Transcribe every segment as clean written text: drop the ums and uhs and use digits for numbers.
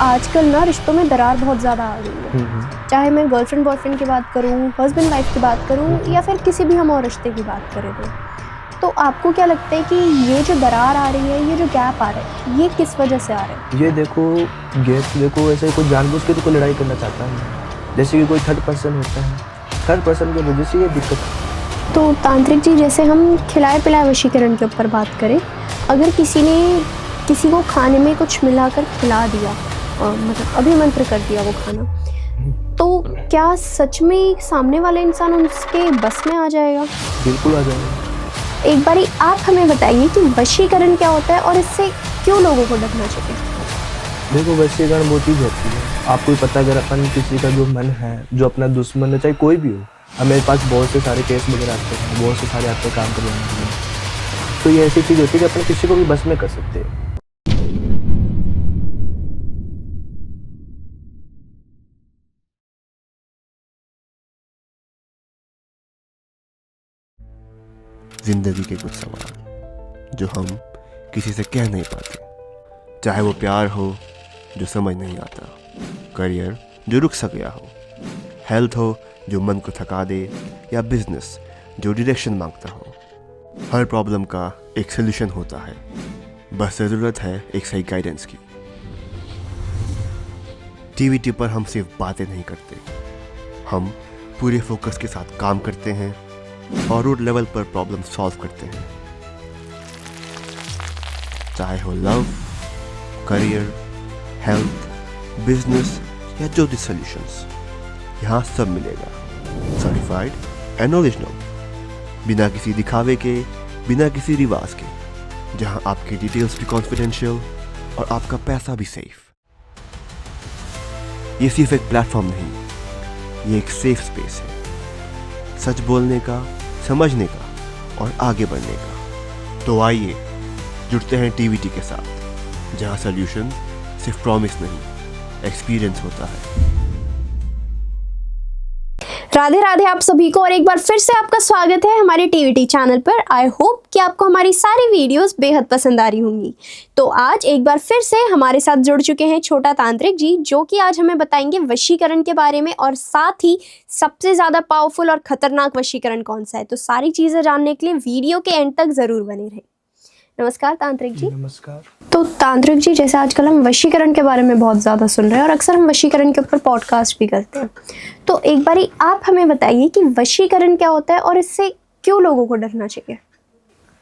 आजकल ना रिश्तों में दरार बहुत ज़्यादा आ गई है। चाहे मैं गर्लफ्रेंड बॉयफ्रेंड की बात करूँ, हस्बैंड वाइफ की बात करूँ या फिर किसी भी हम और रिश्ते की बात करें तो आपको क्या लगता है कि ये जो दरार आ रही है, ये जो गैप आ रहा है, ये किस वजह से आ रहा है? ये देखो गैप देखो ऐसे कोई जानबूझ के तो कोई लड़ाई करना चाहता है, जैसे कि कोई थर्ड पर्सन होता है, थर्ड पर्सन की वजह से ये दिक्कत है। तो तांत्रिक जी, जैसे हम खिलाए पिलाए वशीकरण के ऊपर बात करें, अगर किसी ने किसी को खाने में कुछ मिलाकर खिला दिया और मतलब अभिमंत्र कर दिया वो खाना, तो क्या सच में सामने वाला इंसान उसके बस में आ जाएगा? बिल्कुल आ जाएगा। एक बारी आप हमें बताइए कि वशीकरण क्या होता है और इससे क्यों लोगों को डरना चाहिए? देखो वशीकरण वो चीज़ होती है, आपको भी पता, अगर अपन किसी का जो मन है, जो अपना दुश्मन है, चाहे कोई भी हो, अब मेरे पास बहुत से सारे केस वगैरह आते हैं, बहुत से सारे आते हैं काम करवाने के लिए, तो ये ऐसी चीज़ होती है कि अपन किसी को भी बस में कर सकते हैं। जिंदगी के कुछ सवाल जो हम किसी से कह नहीं पाते, चाहे वो प्यार हो जो समझ नहीं आता, करियर जो रुक सा गया हो, हेल्थ हो जो मन को थका दे, या बिजनेस जो डायरेक्शन मांगता हो। हर प्रॉब्लम का एक सलूशन होता है, बस ज़रूरत है एक सही गाइडेंस की। टीवीटी पर हम सिर्फ बातें नहीं करते, हम पूरे फोकस के साथ काम करते हैं और रूट लेवल पर प्रॉब्लम सॉल्व करते हैं। चाहे हो लव, करियर, हेल्थ, बिजनेस या जो भी सॉल्यूशंस, यहाँ सब मिलेगा। सर्टिफाइड एंड ओरिजिनल, बिना किसी दिखावे के, बिना किसी रिवाज के, जहाँ आपकी डिटेल्स भी कॉन्फिडेंशियल और आपका पैसा भी सेफ। ये सिर्फ एक प्लेटफॉर्म नहीं, ये एक सेफ स्पेस है, सच बोलने का, समझने का और आगे बढ़ने का। तो आइए जुड़ते हैं टीवीटी के साथ, जहां सॉल्यूशन सिर्फ प्रॉमिस नहीं, एक्सपीरियंस होता है। राधे राधे आप सभी को, और एक बार फिर से आपका स्वागत है हमारे टीवीटी चैनल पर। आई होप कि आपको हमारी सारी वीडियोस बेहद पसंद आ रही होंगी। तो आज एक बार फिर से हमारे साथ जुड़ चुके हैं छोटा तांत्रिक जी, जो कि आज हमें बताएंगे वशीकरण के बारे में, और साथ ही सबसे ज़्यादा पावरफुल और खतरनाक वशीकरण कौन सा है। तो सारी चीज़ें जानने के लिए वीडियो के एंड तक ज़रूर बने रहें। नमस्कार तांत्रिक जी। नमस्कार। तो तांत्रिक जी, जैसे आजकल हम वशीकरण के बारे में बहुत ज़्यादा सुन रहे हैं और अक्सर हम वशीकरण के ऊपर पॉडकास्ट भी करते हैं, तो एक बारी आप हमें बताइए कि वशीकरण क्या होता है और इससे क्यों लोगों को डरना चाहिए?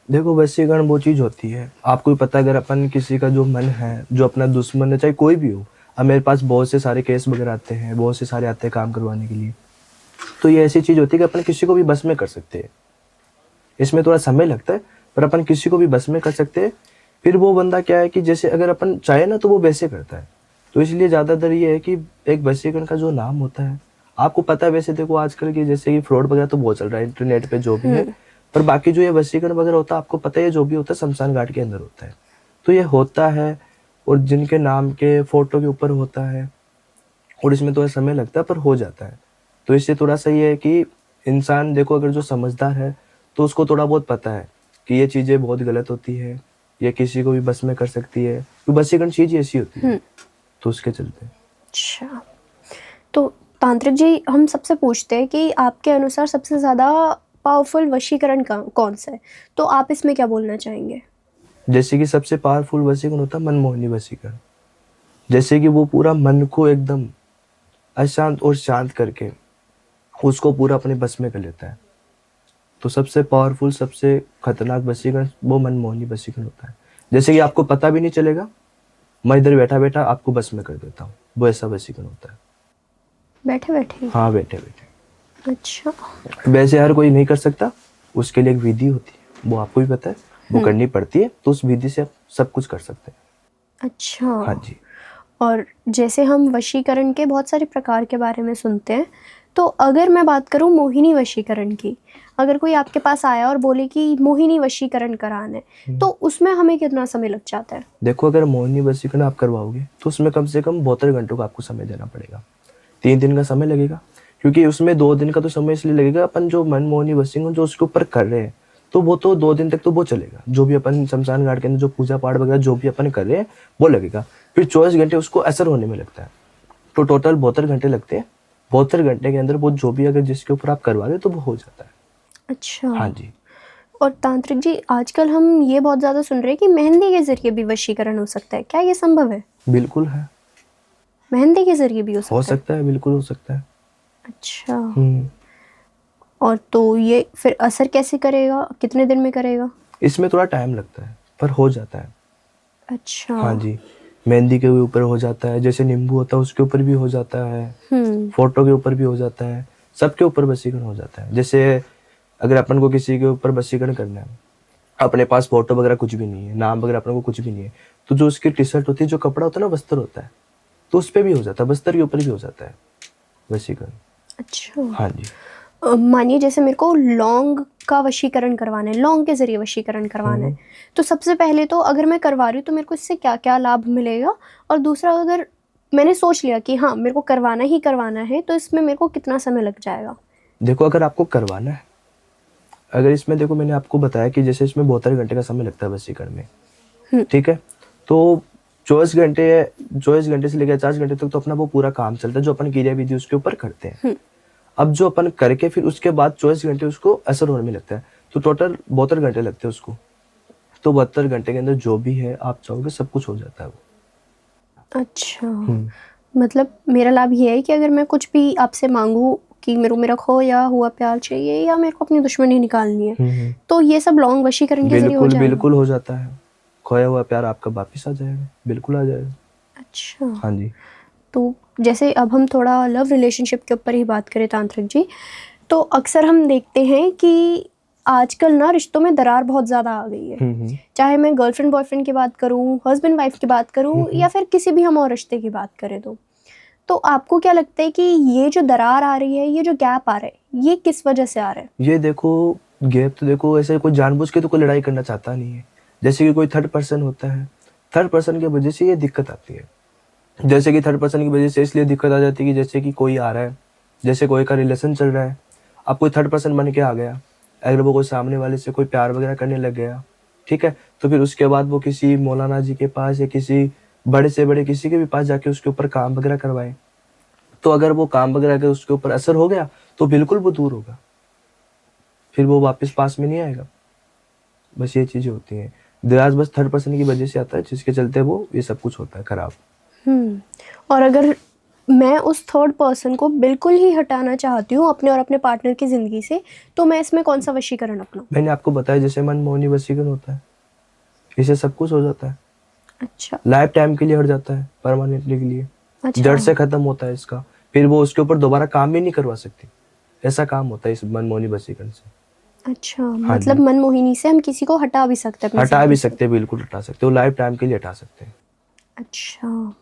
देखो वशीकरण वो चीज़ होती है, आपको भी पता, अगर अपन किसी का जो मन है, जो अपना दुश्मन है, चाहे कोई भी हो, अब मेरे पास बहुत से सारे केस वगैरह आते हैं, बहुत से सारे आते हैं काम करवाने के लिए, तो ये ऐसी चीज़ होती है कि अपन किसी को भी बस में कर सकते हैं। इसमें थोड़ा समय लगता है, पर अपन किसी को भी बस में कर सकते हैं। फिर वो बंदा क्या है कि जैसे अगर अपन चाहे ना तो वो वैसे करता है, तो इसलिए ज़्यादातर ये है कि एक वशीकरण का जो नाम होता है, आपको पता है, वैसे देखो आजकल की जैसे कि फ्रॉड वगैरह तो बहुत चल रहा है इंटरनेट पे जो भी है, पर बाकी जो ये वशीकरण वगैरह होता है, आपको पता है जो भी होता है शमशान घाट के अंदर होता है, तो ये होता है, और जिनके नाम के फोटो के ऊपर होता है, और इसमें थोड़ा समय लगता है पर हो जाता है। तो इससे थोड़ा सा ये है कि इंसान देखो अगर जो समझदार है तो उसको थोड़ा बहुत पता है कि ये चीज़ें बहुत गलत होती है, ये किसी को भी बस में कर सकती है, तो वशीकरण चीज़ ऐसी होती है, तो उसके चलते। अच्छा, तो तांत्रिक जी, हम सबसे पूछते हैं कि आपके अनुसार सबसे ज़्यादा पावरफुल वशीकरण कौन सा है, तो आप इसमें क्या बोलना चाहेंगे? जैसे कि सबसे पावरफुल वशीकरण होता है मनमोहनी वशीकरण, जैसे कि वो पूरा मन को एकदम अशांत और शांत करके उसको पूरा अपने बस में कर लेता है। तो सबसे पावरफुल, सबसे खतरनाक वशीकरण वो मनमोहनी वशीकरण होता है। जैसे कि आपको पता भी नहीं चलेगा, मैं इधर बैठा बैठा आपको बस में कर देता हूँ, वो ऐसा वशीकरण होता है। बैठे बैठे? हाँ, बैठे बैठे। अच्छा, वैसे हर कोई नहीं कर सकता, उसके लिए एक विधि होती है, वो आपको भी पता है, वो करनी पड़ती है, तो उस विधि से आप सब कुछ कर सकते हैं। अच्छा। हाँ जी। और जैसे हम वशीकरण के बहुत सारे प्रकार के बारे में सुनते हैं, तो अगर मैं बात करूं मोहिनी वशीकरण की, अगर कोई आपके पास आया और बोले कि मोहिनी वशीकरण कराना है, तो उसमें हमें कितना समय लग जाता है? देखो अगर मोहिनी वशीकरण आप करवाओगे तो उसमें कम से कम 72 घंटों का आपको समय देना पड़ेगा, 3 दिन का समय लगेगा, क्योंकि उसमें 2 दिन का तो समय इसलिए लगेगा, अपन जो मनमोहनी वशीकरण जो उसके ऊपर कर रहे हैं, तो वो तो 2 दिन तक तो वो चलेगा, जो भी अपन शमशान घाट के अंदर जो पूजा पाठ वगैरह जो भी अपन कर रहे हैं वो लगेगा, फिर 24 घंटे उसको असर होने में लगता है। तो टोटल 72 घंटे लगते हैं। 72 घंटे के अंदर वो जो भी अगर जिसके ऊपर आप करवा रहे हो तो वो हो जाता है। अच्छा। हाँ जी। और तांत्रिक जी, आजकल हम ये बहुत ज़्यादा सुन रहे हैं कि मेहंदी के ज़रिए भी वशीकरण हो सकता है, क्या ये संभव है? बिल्कुल है। मेहंदी के ज़रिए भी हो हो सकता है? सकता है, बिल्कुल हो सकता है। अच्छा। हम्म। और तो ये फिर असर कैसे करेगा, कितने दिन में करेगा? इसमें थोड़ा टाइम लगता है पर हो जाता है। अच्छा। हाँ जी। मेहंदी के ऊपर हो जाता है, जैसे नींबू होता है उसके ऊपर भी हो जाता है, फोटो के ऊपर भी हो जाता है, सबके ऊपर वशीकरण हो जाता है। जैसे अगर अपन को किसी के ऊपर वशीकरण करना है, अपने पास फोटो वगैरह कुछ भी नहीं है, नाम वगैरह अपने को कुछ भी नहीं है, तो जो उसकी टी शर्ट होती है, जो कपड़ा होता है ना, वस्त्र होता है, तो उस पर भी हो जाता है, वस्त्र के ऊपर भी हो जाता है वशीकरण। अच्छा। हाँ जी। मानिए जैसे मेरे को लौंग का वशीकरण करवाना है, लौंग के ज़रिए वशीकरण करवाना है, तो सबसे पहले तो अगर मैं करवा रही हूँ तो मेरे को इससे क्या क्या लाभ मिलेगा? और दूसरा, अगर मैंने सोच लिया कि हाँ मेरे को करवाना ही करवाना है, तो इसमें मेरे को कितना समय लग जाएगा? देखो, अगर आपको करवाना है, अगर इसमें देखो मैंने आपको बताया कि जैसे इसमें 72 घंटे का समय लगता है वशीकरण में, ठीक है, तो 24 घंटे से लेकर 50 घंटे तक तो अपना वो पूरा काम चलता है, जो अपन क्रिया विधि उसके ऊपर करते हैं। अब जो अपन करके फिर उसके बाद 24 घंटे उसको असर होने में लगता है, तो टोटल 72 घंटे लगते हैं उसको। तो 72 घंटे के अंदर जो भी है आप चाहोगे सब कुछ हो जाता है वो। अच्छा। मतलब मेरा लाभ ये है कि अगर मैं कुछ भी आपसे मांगूं कि मेरे को मेरा खोया हुआ प्यार चाहिए या मेरे को अपनी दुश्मनी निकालनी है, तो ये सब लौंग वशीकरण के जरिए हो बिल्कुल जाएगा? बिल्कुल हो जाता है। खोया हुआ प्यार आपका वापिस आ जाएगा, बिल्कुल आ जाएगा। अच्छा। हाँ जी। तो जैसे अब हम थोड़ा लव रिलेशनशिप के ऊपर ही बात करें तांत्रिक जी, तो अक्सर हम देखते हैं कि आजकल ना रिश्तों में दरार बहुत ज़्यादा आ गई है। चाहे मैं गर्लफ्रेंड बॉयफ्रेंड की बात करूं, हस्बैंड वाइफ की बात करूं, या फिर किसी भी हम और रिश्ते की बात करें, तो आपको क्या लगता है कि ये जो दरार आ रही है, ये जो गैप आ रहा है, ये किस वजह से आ रहा है? ये देखो, गैप तो देखो, ऐसे कोई जानबूझ के तो कोई लड़ाई करना चाहता नहीं है। जैसे कि कोई थर्ड पर्सन होता है, थर्ड पर्सन की वजह से ये दिक्कत आती है। जैसे कि थर्ड पर्सन की वजह से इसलिए दिक्कत आ जाती है कि जैसे कि कोई आ रहा है, जैसे कोई का रिलेशन चल रहा है, अब कोई थर्ड पर्सन बन के आ गया, अगर वो कोई सामने वाले से कोई प्यार वगैरह करने लग गया, ठीक है, तो फिर उसके बाद वो किसी मौलाना जी के पास या किसी बड़े से बड़े किसी के भी पास जाके उसके ऊपर काम वगैरह करवाए, तो अगर वो काम वगैरह अगर उसके ऊपर असर हो गया तो बिल्कुल वो दूर होगा, फिर वो वापस पास में नहीं आएगा। बस ये चीजें होती हैं। दराज बस थर्ड पर्सन की वजह से आता है, जिसके चलते वो ये सब कुछ होता है खराब। और अगर मैं उस थर्ड पर्सन को बिल्कुल ही हटाना चाहती हूँ अपने और अपने पार्टनर की ज़िंदगी से, तो मैं इसमें कौन सा वशीकरण अपनाऊं? मैंने आपको बताया जैसे मनमोहनी वशीकरण होता है, इससे सब कुछ हो जाता है। अच्छा। लाइफ टाइम के लिए हट जाता है, परमानेंटली के लिए। अच्छा। जड़ से खत्म होता है इसका, फिर वो उसके ऊपर दोबारा काम भी नहीं करवा सकती। ऐसा काम होता है इस मनमोहनी वशीकरण से। अच्छा, हाँ मतलब जी। मनमोहिनी से हम किसी को हटा भी सकते हैं अपनी हटा भी जिंदगी से? सकते हैं, बिल्कुल हटा सकते हो, लाइफ टाइम के लिए हटा सकते हैं। अच्छा।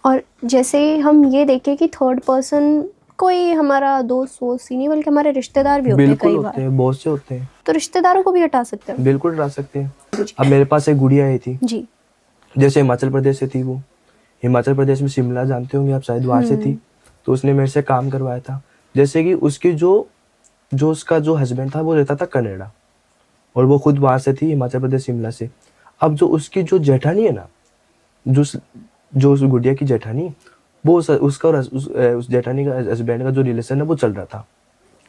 और जैसे हम ये देखें कि थर्ड पर्सन कोई हमारा दोस्त वोस्त ही नहीं, बल्कि हमारे रिश्तेदार भी होते हैं बिल्कुल कई होते बार, हैं, बहुत से होते हैं। तो रिश्तेदारों को भी हटा सकते हैं? बिल्कुल हटा सकते हैं। अब मेरे पास एक गुड़िया आई थी, जी। जैसे हिमाचल प्रदेश से थी वो। हिमाचल प्रदेश में शिमला जानते होंगे आप शायद, वहाँ से थी। तो उसने मेरे से काम करवाया था। जैसे कि उसकी जो उसका जो हस्बैंड था वो रहता था कनाडा, और वो खुद वहाँ से थी, हिमाचल प्रदेश शिमला से। अब जो उसकी जो जेठानी है ना, जो उस गुड़िया की जेठानी, वो उसका और उस जेठानी का हस्बैंड का जो रिलेशन है वो चल रहा था।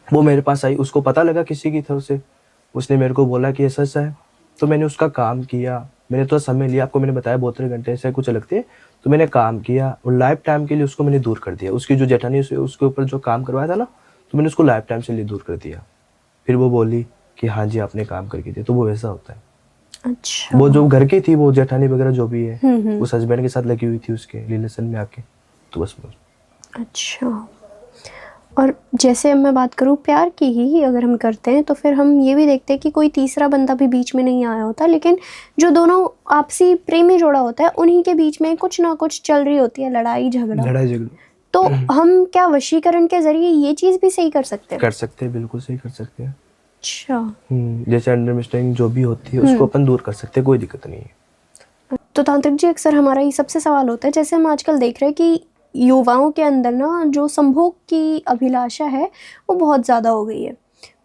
वो मेरे पास आई, उसको पता लगा किसी की तरफ से, उसने मेरे को बोला कि ऐसा ऐसा है। तो मैंने उसका काम किया, मैंने थोड़ा समय लिया, आपको मैंने बताया 72 घंटे से कुछ लगते हैं, तो मैंने काम किया और लाइफ टाइम के लिए उसको मैंने दूर कर दिया। उसकी जो जेठानी उसके ऊपर जो काम करवाया था ना, तो मैंने उसको लाइफ टाइम से लिए दूर कर दिया। फिर वो बोली कि हाँ जी आपने काम करके दिया, तो वो वैसा होता है। अच्छा। वो जो घर की थी, वो जेठानी वगैरह जो भी है, उस हस्बैंड के साथ लगी हुई थी उसके रिलेशन में आके, तो बस। अच्छा। और जैसे अब मैं बात करूँ प्यार की ही अगर हम करते हैं, तो फिर हम ये भी देखते हैं कि कोई तीसरा बंदा भी बीच में नहीं आया होता, लेकिन जो दोनों आपसी प्रेमी जोड़ा होता है उन्हीं के बीच में कुछ ना कुछ चल रही होती है, लड़ाई झगड़ा। तो हम क्या वशीकरण के जरिए ये चीज़ भी सही कर सकते हैं? कर सकते हैं, बिल्कुल सही कर सकते हैं। अच्छा। जैसे अंडरस्टैंडिंग जो भी होती है उसको अपन दूर कर सकते हैं, कोई दिक्कत नहीं है। तो तांत्रिक जी, अक्सर हमारा ये सबसे सवाल होता है, जैसे हम आजकल देख रहे हैं कि युवाओं के अंदर ना जो संभोग की अभिलाषा है वो बहुत ज़्यादा हो गई है,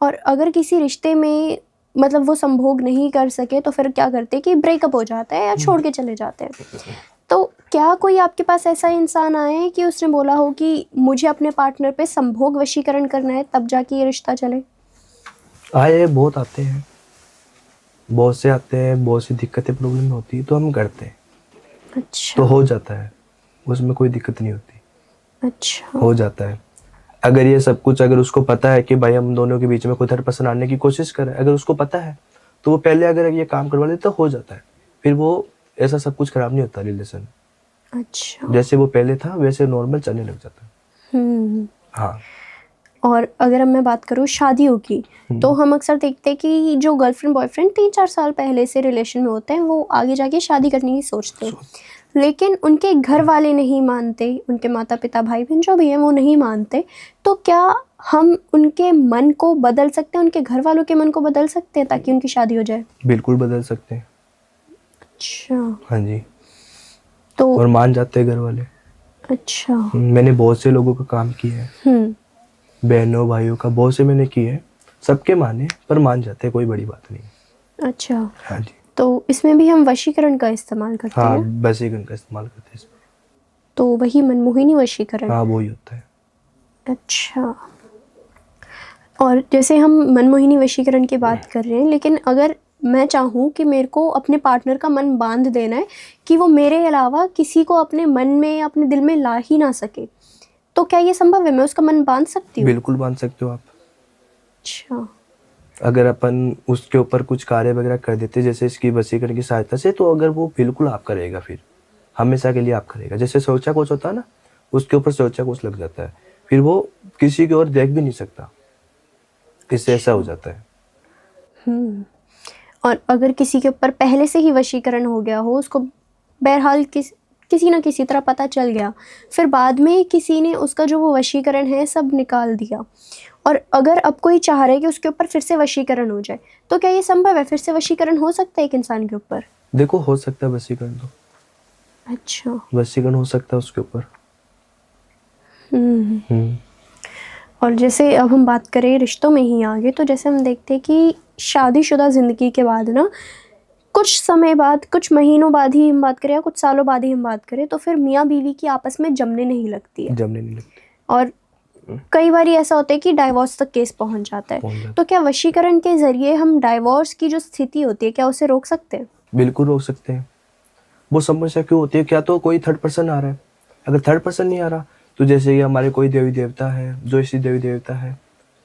और अगर किसी रिश्ते में मतलब वो संभोग नहीं कर सके तो फिर क्या करते हैं कि ब्रेकअप हो जाता है या छोड़ के चले जाते हैं। तो क्या कोई आपके पास ऐसा इंसान आया है कि उसने बोला हो कि मुझे अपने पार्टनर पे संभोग वशीकरण करना है तब जाके ये रिश्ता चले? आए बहुत आते हैं, बहुत से आते हैं, बहुत सी दिक्कतें प्रॉब्लम होती है तो हम करते हैं, अच्छा। तो हो जाता है, उसमें कोई दिक्कत नहीं होती, अच्छा। हो जाता है। अगर ये सब कुछ अगर उसको पता है कि भाई हम दोनों के बीच में कोई थर्ड पर्सन आने की कोशिश कर रहा है, अगर उसको पता है तो वो पहले अगर ये काम करवा ले तो हो जाता है, फिर वो ऐसा सब कुछ खराब नहीं होता रिलेशन। अच्छा। जैसे वो पहले था वैसे नॉर्मल चलने लग जाता है। हम्म। हाँ। और अगर अब मैं बात करूँ शादियों की, तो हम अक्सर देखते हैं कि जो गर्लफ्रेंड बॉयफ्रेंड 3-4 साल पहले से रिलेशन में होते हैं वो आगे जाके शादी करने की सोचते हैं, लेकिन उनके घर वाले नहीं मानते, उनके माता पिता भाई बहन जो भी हैं वो नहीं मानते, तो क्या हम उनके मन को बदल सकते हैं, उनके घर वालों के मन को बदल सकते हैं ताकि उनकी शादी हो जाए? बिल्कुल बदल सकते हैं। अच्छा। हाँ जी। तो और मान जाते हैं घर वाले। अच्छा। मैंने बहुत से लोगों का काम किया है, बहनों भाइयों का बहुत से मैंने किए हैं, सबके माने पर मान जाते हैं, कोई बड़ी बात नहीं। अच्छा। हाँ जी। तो इसमें भी हम वशीकरण का इस्तेमाल करते हाँ, हैं? वशीकरण का इस्तेमाल करते हैं इसमें। तो वही मनमोहिनी वशीकरण? हाँ, वो ही होता है। अच्छा। और जैसे हम मनमोहिनी वशीकरण की बात कर रहे हैं, लेकिन अगर मैं चाहूँ कि मेरे को अपने पार्टनर का मन बांध देना है कि वो मेरे अलावा किसी को अपने मन में अपने दिल में ला ही ना सके, तो क्या ये संभव है? मैं उसका मन बांध सकती हूँ? बिल्कुल बांध सकते हो आप। अच्छा। अगर अपन उसके ऊपर कुछ कार्य वगैरह कर देते जैसे इसकी वशीकरण की सहायता से, तो अगर वो बिल्कुल आपका रहेगा, फिर हमेशा के लिए आपका रहेगा। जैसे सोचा कोच होता है ना, उसके ऊपर सोचा कोच लग जाता है, फिर वो किसी की ओर देख भी नहीं सकता, इससे ऐसा हो जाता है। और अगर किसी के ऊपर पहले से ही वशीकरण हो गया हो, उसको बहरहाल किसी ना किसी तरह पता चल गया, फिर बाद में किसी ने उसका जो वो वशीकरण है सब निकाल दिया, और अगर अब कोई चाह रहा है कि उसके ऊपर फिर से वशीकरण हो जाए, तो क्या ये संभव है? फिर से वशीकरण हो सकता है एक इंसान के ऊपर? देखो, हो सकता है वशीकरण, तो अच्छा। वशीकरण हो सकता है उसके ऊपर। हम्म। और जैसे अब हम बात करें रिश्तों में ही आगे, तो जैसे हम देखते हैं कि शादीशुदा ज़िंदगी के बाद ना, कुछ समय बाद, कुछ महीनों बाद ही हम बात करें या कुछ सालों बाद ही हम बात करें, तो फिर मियाँ बीवी की आपस में जमने नहीं लगती है, जमने नहीं लगती। और कई बार ऐसा होता है कि डाइवोर्स तक केस पहुंच जाता है। तो क्या वशीकरण के ज़रिए हम डाइवोर्स की जो स्थिति होती है क्या उसे रोक सकते हैं? बिल्कुल रोक सकते हैं। वो समस्या क्यों होती है? क्या तो कोई थर्ड पर्सन आ रहा है, अगर थर्ड पर्सन नहीं आ रहा तो जैसे कि हमारे कोई देवी देवता है, जो इसी देवी देवता है,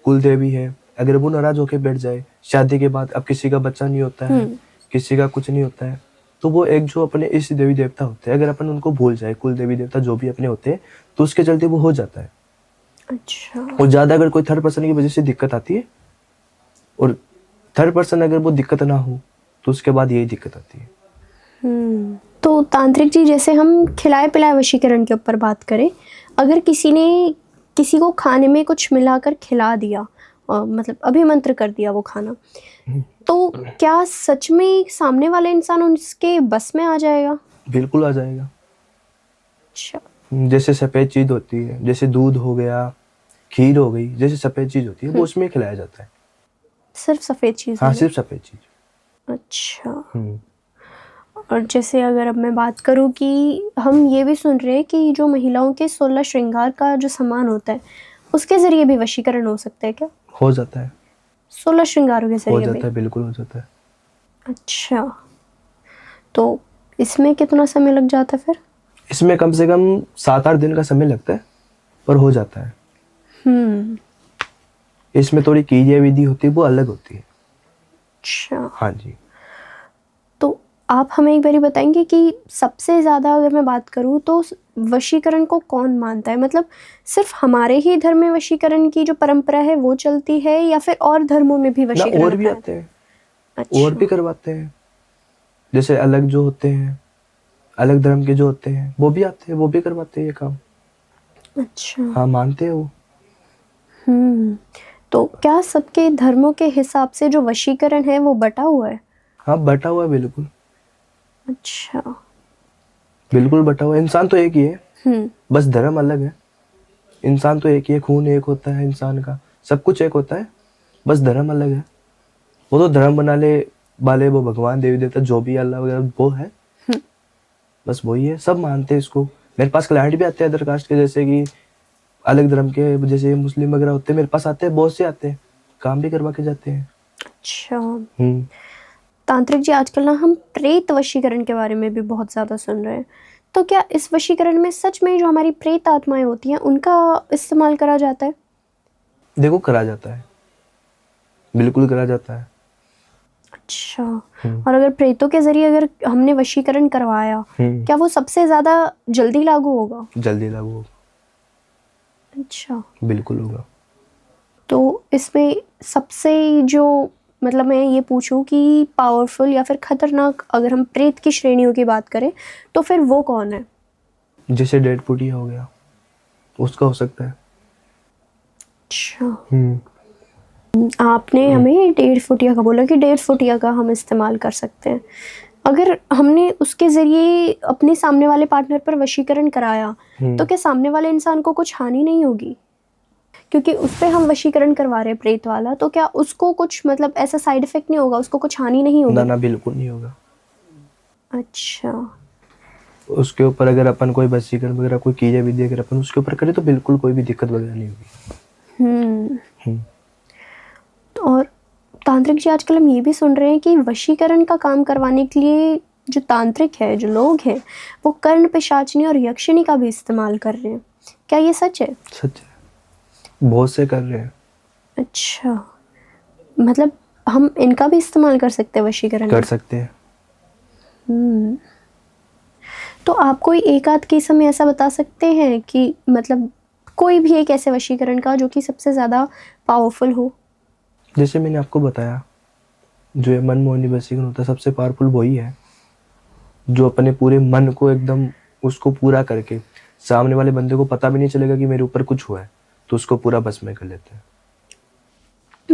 कुल देवी है, अगर वो नाराज होकर बैठ जाए शादी के बाद, अब किसी का बच्चा नहीं होता है, किसी का कुछ नहीं होता है, तो वो एक जो अपने इस देवी देवता होते हैं, अगर अपन उनको भूल जाए, कुल देवी देवता जो भी अपने होते हैं, तो उसके चलते वो हो जाता है। अच्छा। और ज़्यादा अगर कोई थर्ड पर्सन की वजह से दिक्कत आती है, और थर्ड पर्सन अगर वो दिक्कत ना हो, तो उसके बाद यही दिक्कत आती है। तो तांत्रिक जी, जैसे हम खिलाए पिलाए वशीकरण के ऊपर बात करें, अगर किसी ने किसी को खाने में कुछ मिलाकर खिला दिया, मतलब अभिमंत्र कर दिया वो खाना, तो क्या सच में सामने वाला इंसान उसके बस में आ जाएगा? बिल्कुल आ जाएगा। अच्छा। जैसे सफ़ेद चीज़ होती है, जैसे दूध हो गया, खीर हो गई, जैसे सफ़ेद चीज़ होती है वो उसमें खिलाया जाता है। सिर्फ सफ़ेद चीज़? हाँ, सिर्फ सफ़ेद चीज़। अच्छा। और जैसे अगर अब मैं बात करूं कि हम ये भी सुन रहे हैं कि जो महिलाओं के 16 श्रृंगार का जो सामान होता है, उसके ज़रिए भी वशीकरण हो सकता है क्या? हो जाता है। 16 श्रृंगारों के हो ज़रिए भी? जाता है, बिल्कुल हो जाता है। अच्छा। तो इसमें कितना समय लग जाता है फिर? इसमें कम से कम 7-8 दिन का समय लगता है, पर हो जाता है। इसमें थोड़ी क्रिया विधि होती है, वो अलग होती है। अच्छा। हाँ जी। तो आप हमें एक बारी बताएंगे कि सबसे ज़्यादा अगर मैं बात करूँ तो वशीकरण को कौन मानता है? मतलब सिर्फ हमारे ही धर्म में वशीकरण की जो परंपरा है वो चलती है, या फिर और धर्मों में भी ना, वशीकरण और भी होता है? आते हैं। अच्छा। और भी करवाते हैं, जैसे अलग जो होते हैं, अलग धर्म के जो होते हैं वो भी आते हैं, वो भी करवाते हैं ये काम। अच्छा। हाँ, मानते हैं वो। तो क्या सबके धर्मों के हिसाब से जो वशीकरण है वो बटा हुआ है? हाँ, बटा हुआ है, बिल्कुल अच्छा। बिल्कुल बटा हुआ है। इंसान तो एक ही है, बस धर्म अलग है। इंसान तो एक ही है, खून एक होता है इंसान का, सब कुछ एक होता है, बस धर्म अलग है। वो तो धर्म बनाने वाले वो भगवान देवी देवता जो भी अल्लाह वगैरह वो है, बस वही है, सब मानते हैं इसको। मेरे पास क्लाइंट भी आते हैं अदर कास्ट के, जैसे कि अलग धर्म के, जैसे मुस्लिम वगैरह होते हैं, मेरे पास आते हैं, बहुत से आते हैं, काम भी करवा के जाते हैं। अच्छा हम्म। तांत्रिक जी, आजकल ना हम प्रेत वशीकरण के बारे में भी बहुत ज़्यादा सुन रहे हैं। तो क्या इस वशीकरण में सच में जो हमारी प्रेत आत्माएं होती हैं उनका इस्तेमाल करा जाता है? देखो, करा जाता है, बिल्कुल करा जाता है। अच्छा, और अगर प्रेतों के जरिए अगर हमने वशीकरण करवाया, क्या वो सबसे ज़्यादा जल्दी लागू होगा? जल्दी लागू होगा, अच्छा, बिल्कुल होगा। तो इसमें सबसे जो मतलब मैं ये पूछूं कि पावरफुल या फिर खतरनाक अगर हम प्रेत की श्रेणियों की बात करें तो फिर वो कौन है? जैसे डेड पुटिया हो गया, उसका हो सकता है। अच्छा, हम्म। आपने हमें 1.5 फुटिया का बोला कि 1.5 फुटिया का हम इस्तेमाल कर सकते हैं। अगर हमने उसके ज़रिए अपने सामने वाले पार्टनर पर वशीकरण कराया तो क्या सामने वाले इंसान को कुछ हानि नहीं होगी? क्योंकि उस पर हम वशीकरण करवा रहे हैं प्रेत वाला, तो क्या उसको कुछ मतलब ऐसा साइड इफेक्ट नहीं होगा, उसको कुछ हानि नहीं होगी? ना ना, बिल्कुल नहीं होगा। अच्छा, उसके ऊपर अगर अपन कोई वशीकरण वगैरह कोई कीजिए विधि अगर अपन उसके ऊपर करें तो बिल्कुल कोई भी दिक्कत वगैरह नहीं होगी। और तांत्रिक जी, आजकल हम ये भी सुन रहे हैं कि वशीकरण का काम करवाने के लिए जो तांत्रिक है, जो लोग हैं, वो कर्ण पिशाचनी और यक्षिणी का भी इस्तेमाल कर रहे हैं। क्या ये सच है? सच है, बहुत से कर रहे हैं। अच्छा, मतलब हम इनका भी इस्तेमाल कर सकते हैं वशीकरण कर में? सकते हैं। तो आप कोई एक आध केस हमें ऐसा बता सकते हैं कि मतलब कोई भी एक ऐसे वशीकरण का जो कि सबसे ज़्यादा पावरफुल हो? जैसे मैंने आपको बताया, जो ये मनमोहनी वशीकरण होता है सबसे पावरफुल वही है, जो अपने पूरे मन को एकदम उसको पूरा करके सामने वाले बंदे को पता भी नहीं चलेगा कि मेरे ऊपर कुछ हुआ है, तो उसको पूरा बस में कर लेते हैं।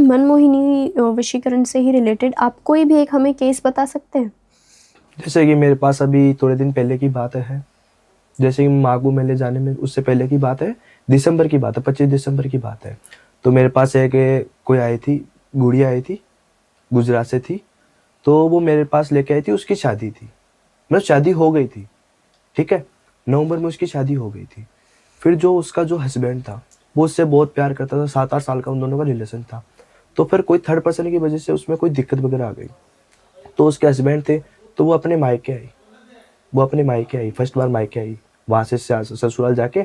मनमोहिनी वशीकरण से ही रिलेटेड आप कोई भी एक हमें केस बता सकते हैं? जैसे कि मेरे पास अभी थोड़े दिन पहले की बात है, जैसे कि मागू मेले जाने में उससे पहले की बात है, दिसंबर की बात है, 25 दिसंबर की बात है। तो मेरे पास एक कोई आई थी, गुड़िया आई थी, गुजरात से थी। तो वो मेरे पास लेके आई थी, उसकी शादी थी, मतलब शादी हो गई थी, ठीक है, नवंबर में उसकी शादी हो गई थी। फिर जो उसका जो हस्बैंड था वो उससे बहुत प्यार करता था, 7-8 साल का उन दोनों का रिलेशन था। तो फिर कोई थर्ड पर्सन की वजह से उसमें कोई दिक्कत वगैरह आ गई, तो उसके हस्बैंड थे, तो वो अपने मायके आई, फर्स्ट बार मायके आई, वहाँ से ससुराल जाके।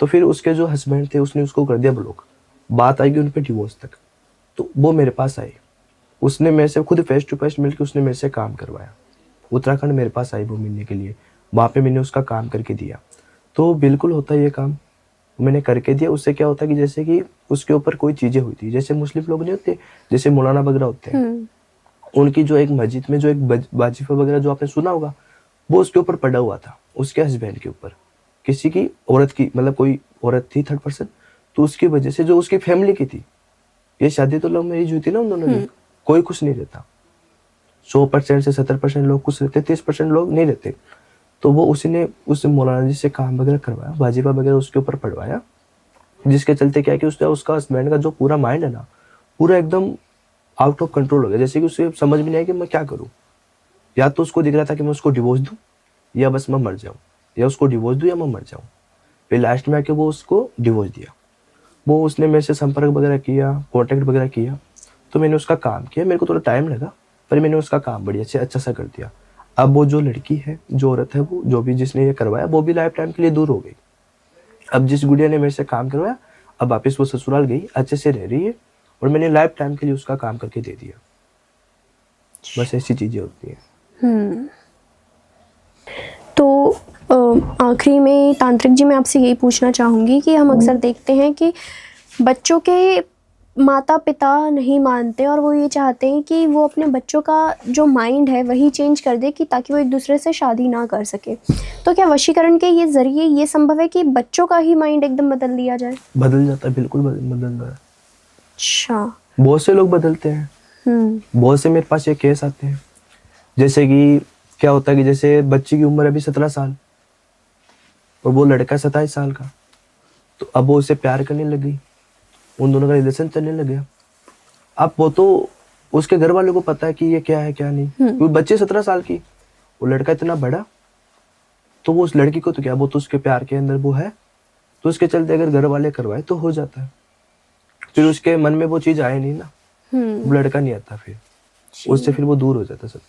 तो फिर उसके जो हस्बैंड थे उसने उसको कर दिया ब्लॉक, बात आएगी उन पे डिवोर्स तक। तो वो मेरे पास आई, उसने मेरे से खुद फेस टू फेस मिलकर उसने मेरे से काम करवाया। उत्तराखंड मेरे पास आई वो मिलने के लिए, वहाँ पे मैंने उसका काम करके दिया। तो बिल्कुल होता है ये काम, मैंने करके दिया। उससे क्या होता है कि जैसे कि उसके ऊपर कोई चीज़ें हुई थी, जैसे मुस्लिम लोग नहीं होते, जैसे मौलाना वगैरह होते हैं, उनकी जो एक मस्जिद में जो एक वाजिफा वगैरह जो आपने सुना होगा, वो उसके ऊपर पड़ा हुआ था, उसके हस्बैंड के ऊपर, किसी की औरत की, मतलब कोई औरत थी थर्ड पर्सन, तो उसकी वजह से जो उसकी फैमिली की थी, ये शादी तो लव मैरिज हुई थी ना उन दोनों की, कोई कुछ नहीं रहता, 100% से 70% लोग कुछ रहते, 30% लोग नहीं रहते। तो वो उसी ने उस मौलाना जी से काम वगैरह करवाया, वाजिबा वगैरह उसके ऊपर पढ़वाया, जिसके चलते क्या है कि उसका हस्बैंड का जो पूरा माइंड है ना, पूरा एकदम आउट ऑफ कंट्रोल हो गया। जैसे कि उसे समझ में नहीं आया कि मैं क्या करूं, या तो उसको दिख रहा था कि मैं उसको डिवोर्स दूं या बस मैं मर जाऊं, या उसको डिवोर्स दूं या मैं मर जाऊं। फिर लास्ट में आके वो उसको डिवोर्स दिया। वो उसने मेरे से संपर्क वगैरह किया, कॉन्टेक्ट वगैरह किया, तो मैंने उसका काम किया। मेरे को थोड़ा टाइम लगा, पर मैंने उसका काम बढ़िया से अच्छा सा कर दिया। अब वो जो लड़की है, जो औरत है, वो जो भी जिसने ये करवाया, वो भी लाइफ टाइम के लिए दूर हो गई। अब जिस गुड़िया ने मेरे से काम करवाया, अब वापस वो ससुराल गई, अच्छे से रह रही है, और मैंने लाइफ टाइम के लिए उसका काम करके दे दिया। बस ऐसी चीज़ें होती हैं। तो आखिरी में तांत्रिक जी मैं आपसे यही पूछना चाहूँगी कि हम अक्सर देखते हैं कि बच्चों के माता पिता नहीं मानते और वो ये चाहते हैं कि वो अपने बच्चों का जो माइंड है वही चेंज कर दे कि ताकि वो एक दूसरे से शादी ना कर सके। तो क्या वशीकरण के ये ज़रिए ये संभव है कि बच्चों का ही माइंड एकदम बदल दिया जाए? बदल जाता है, बिल्कुल बदल रहा है। अच्छा। बहुत से लोग बदलते हैं, बहुत से मेरे पास ये केस आते हैं। जैसे कि क्या होता है कि जैसे बच्ची की उम्र अभी 17 साल और वो लड़का 27 साल का, तो अब वो उससे प्यार करने लगी, उन दोनों का रिलेशन चलने लग गया। अब वो तो उसके घर वालों को पता है कि ये क्या है क्या नहीं, क्योंकि बच्चे 17 साल की, वो लड़का इतना बड़ा, तो वो उस लड़की को तो क्या, वो तो उसके प्यार के अंदर वो है, तो उसके चलते अगर घर वाले करवाए तो हो जाता है। फिर उसके मन में वो चीज आए नहीं ना, वो लड़का नहीं आता, फिर उससे फिर वो दूर हो जाता है सब।